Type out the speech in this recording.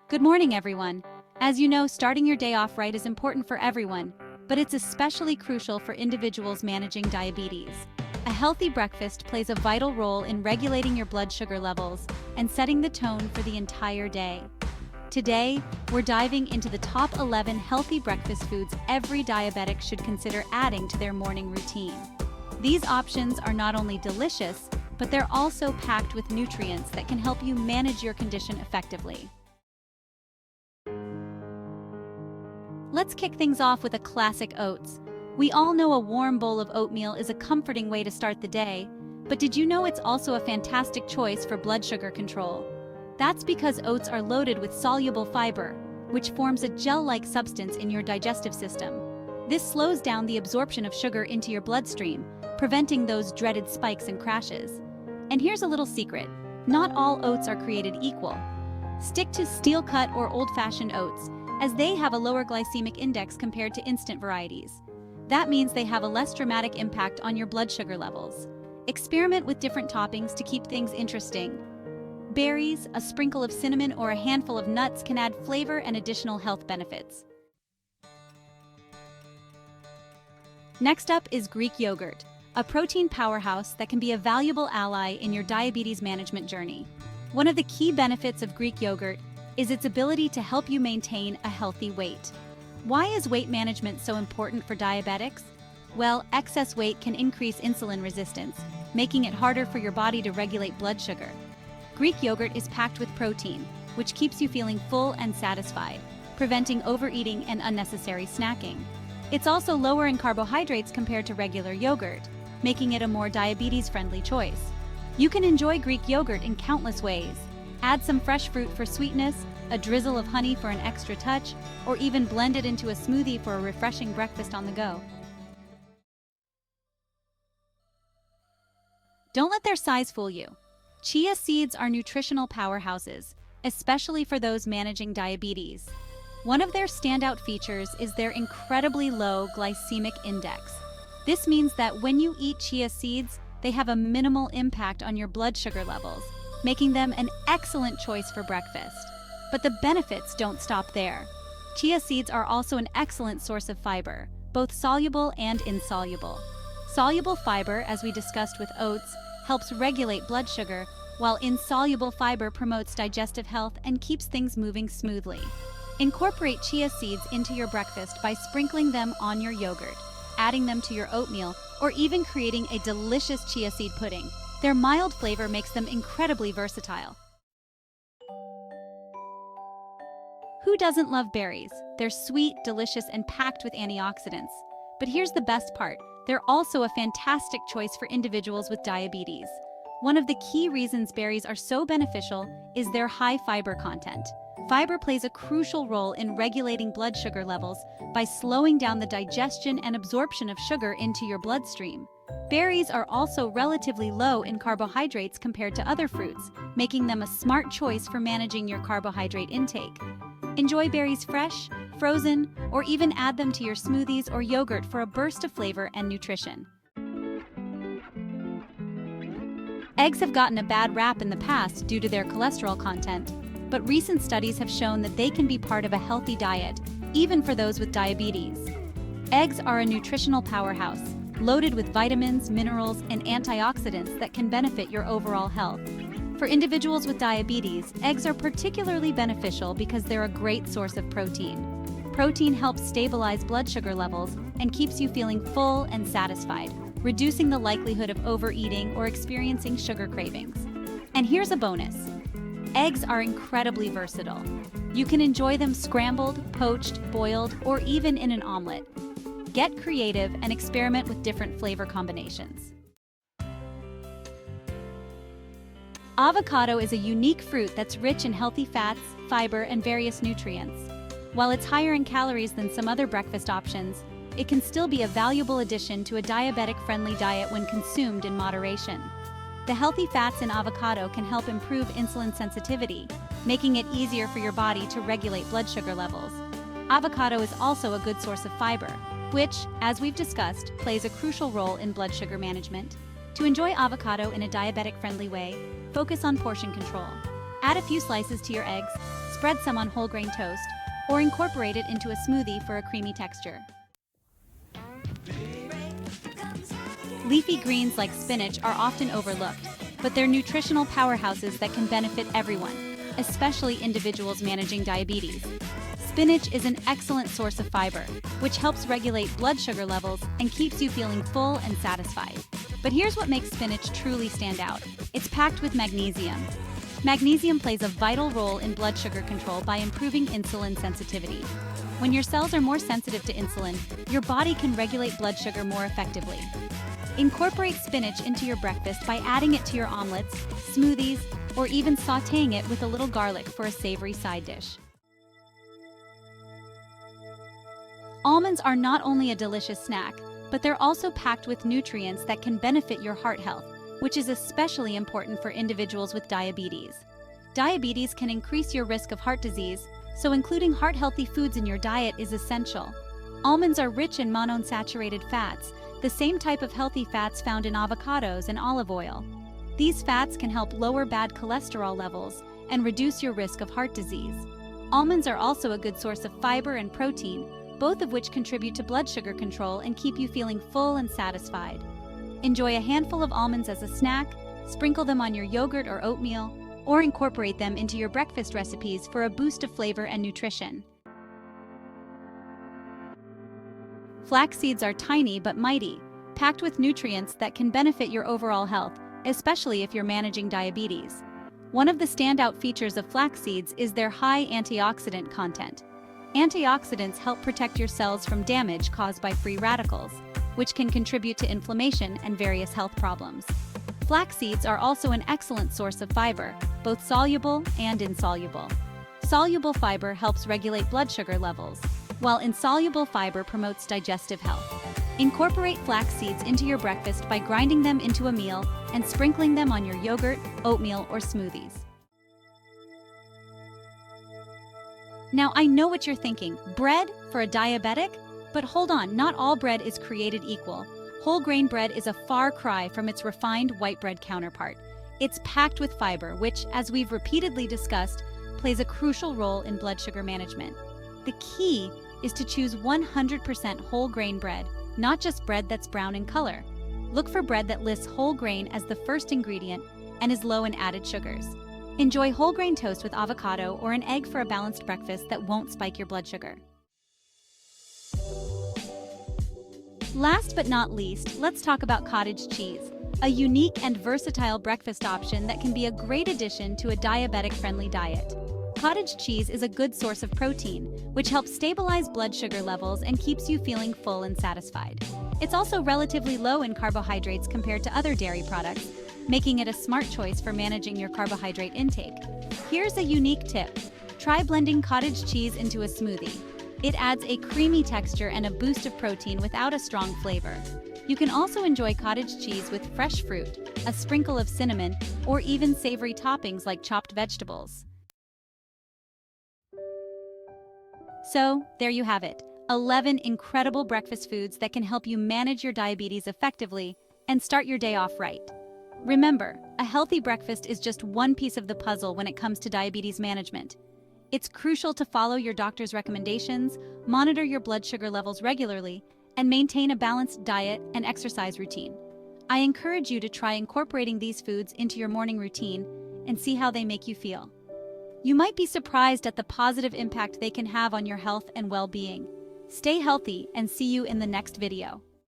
Good morning, everyone. As you know, starting your day off right is important for everyone, but it's especially crucial for individuals managing diabetes. A healthy breakfast plays a vital role in regulating your blood sugar levels and setting the tone for the entire day. Today, we're diving into the top 11 healthy breakfast foods every diabetic should consider adding to their morning routine. These options are not only delicious, but they're also packed with nutrients that can help you manage your condition effectively. Let's kick things off with a classic oats. We all know a warm bowl of oatmeal is a comforting way to start the day, but did you know it's also a fantastic choice for blood sugar control? That's because oats are loaded with soluble fiber, which forms a gel-like substance in your digestive system. This slows down the absorption of sugar into your bloodstream, preventing those dreaded spikes and crashes. And here's a little secret: not all oats are created equal. Stick to steel-cut or old-fashioned oats, as they have a lower glycemic index compared to instant varieties. That means they have a less dramatic impact on your blood sugar levels. Experiment with different toppings to keep things interesting. Berries, a sprinkle of cinnamon, or a handful of nuts can add flavor and additional health benefits. Next up is Greek yogurt, a protein powerhouse that can be a valuable ally in your diabetes management journey. One of the key benefits of Greek yogurt is its ability to help you maintain a healthy weight. Why is weight management so important for diabetics? Well, excess weight can increase insulin resistance, making it harder for your body to regulate blood sugar. Greek yogurt is packed with protein, which keeps you feeling full and satisfied, preventing overeating and unnecessary snacking. It's also lower in carbohydrates compared to regular yogurt, making it a more diabetes-friendly choice. You can enjoy Greek yogurt in countless ways. Add some fresh fruit for sweetness, a drizzle of honey for an extra touch, or even blend it into a smoothie for a refreshing breakfast on the go. Don't let their size fool you. Chia seeds are nutritional powerhouses, especially for those managing diabetes. One of their standout features is their incredibly low glycemic index. This means that when you eat chia seeds, they have a minimal impact on your blood sugar levels, making them an excellent choice for breakfast. But the benefits don't stop there. Chia seeds are also an excellent source of fiber, both soluble and insoluble. Soluble fiber, as we discussed with oats, helps regulate blood sugar, while insoluble fiber promotes digestive health and keeps things moving smoothly. Incorporate chia seeds into your breakfast by sprinkling them on your yogurt, adding them to your oatmeal, or even creating a delicious chia seed pudding. Their mild flavor makes them incredibly versatile. Who doesn't love berries? They're sweet, delicious, and packed with antioxidants. But here's the best part: they're also a fantastic choice for individuals with diabetes. One of the key reasons berries are so beneficial is their high fiber content. Fiber plays a crucial role in regulating blood sugar levels by slowing down the digestion and absorption of sugar into your bloodstream. Berries are also relatively low in carbohydrates compared to other fruits, making them a smart choice for managing your carbohydrate intake. Enjoy berries fresh, frozen, or even add them to your smoothies or yogurt for a burst of flavor and nutrition. Eggs have gotten a bad rap in the past due to their cholesterol content, but recent studies have shown that they can be part of a healthy diet, even for those with diabetes. Eggs are a nutritional powerhouse, loaded with vitamins, minerals, and antioxidants that can benefit your overall health. For individuals with diabetes, eggs are particularly beneficial because they're a great source of protein. Protein helps stabilize blood sugar levels and keeps you feeling full and satisfied, reducing the likelihood of overeating or experiencing sugar cravings. And here's a bonus: eggs are incredibly versatile. You can enjoy them scrambled, poached, boiled, or even in an omelet. Get creative and experiment with different flavor combinations. Avocado is a unique fruit that's rich in healthy fats, fiber, and various nutrients. While it's higher in calories than some other breakfast options, it can still be a valuable addition to a diabetic-friendly diet when consumed in moderation. The healthy fats in avocado can help improve insulin sensitivity, making it easier for your body to regulate blood sugar levels. Avocado is also a good source of fiber, which, as we've discussed, plays a crucial role in blood sugar management. To enjoy avocado in a diabetic-friendly way, focus on portion control. Add a few slices to your eggs, spread some on whole grain toast, or incorporate it into a smoothie for a creamy texture. Leafy greens like spinach are often overlooked, but they're nutritional powerhouses that can benefit everyone, especially individuals managing diabetes. Spinach is an excellent source of fiber, which helps regulate blood sugar levels and keeps you feeling full and satisfied. But here's what makes spinach truly stand out. It's packed with magnesium. Magnesium plays a vital role in blood sugar control by improving insulin sensitivity. When your cells are more sensitive to insulin, your body can regulate blood sugar more effectively. Incorporate spinach into your breakfast by adding it to your omelets, smoothies, or even sautéing it with a little garlic for a savory side dish. Almonds are not only a delicious snack, but they're also packed with nutrients that can benefit your heart health, which is especially important for individuals with diabetes. Diabetes can increase your risk of heart disease, so including heart-healthy foods in your diet is essential. Almonds are rich in monounsaturated fats, the same type of healthy fats found in avocados and olive oil. These fats can help lower bad cholesterol levels and reduce your risk of heart disease. Almonds are also a good source of fiber and protein, both of which contribute to blood sugar control and keep you feeling full and satisfied. Enjoy a handful of almonds as a snack, sprinkle them on your yogurt or oatmeal, or incorporate them into your breakfast recipes for a boost of flavor and nutrition. Flax seeds are tiny but mighty, packed with nutrients that can benefit your overall health, especially if you're managing diabetes. One of the standout features of flax seeds is their high antioxidant content. Antioxidants help protect your cells from damage caused by free radicals, which can contribute to inflammation and various health problems. Flax seeds are also an excellent source of fiber, both soluble and insoluble. Soluble fiber helps regulate blood sugar levels, while insoluble fiber promotes digestive health. Incorporate flax seeds into your breakfast by grinding them into a meal and sprinkling them on your yogurt, oatmeal, or smoothies. Now, I know what you're thinking, bread for a diabetic? But hold on, not all bread is created equal. Whole grain bread is a far cry from its refined white bread counterpart. It's packed with fiber, which, as we've repeatedly discussed, plays a crucial role in blood sugar management. The key is to choose 100% whole grain bread, not just bread that's brown in color. Look for bread that lists whole grain as the first ingredient and is low in added sugars. Enjoy whole grain toast with avocado or an egg for a balanced breakfast that won't spike your blood sugar. Last but not least, let's talk about cottage cheese, a unique and versatile breakfast option that can be a great addition to a diabetic-friendly diet. Cottage cheese is a good source of protein, which helps stabilize blood sugar levels and keeps you feeling full and satisfied. It's also relatively low in carbohydrates compared to other dairy products, making it a smart choice for managing your carbohydrate intake. Here's a unique tip. Try blending cottage cheese into a smoothie. It adds a creamy texture and a boost of protein without a strong flavor. You can also enjoy cottage cheese with fresh fruit, a sprinkle of cinnamon, or even savory toppings like chopped vegetables. So, there you have it, 11 incredible breakfast foods that can help you manage your diabetes effectively and start your day off right. Remember, a healthy breakfast is just one piece of the puzzle when it comes to diabetes management. It's crucial to follow your doctor's recommendations, monitor your blood sugar levels regularly, and maintain a balanced diet and exercise routine. I encourage you to try incorporating these foods into your morning routine and see how they make you feel. You might be surprised at the positive impact they can have on your health and well-being. Stay healthy and see you in the next video.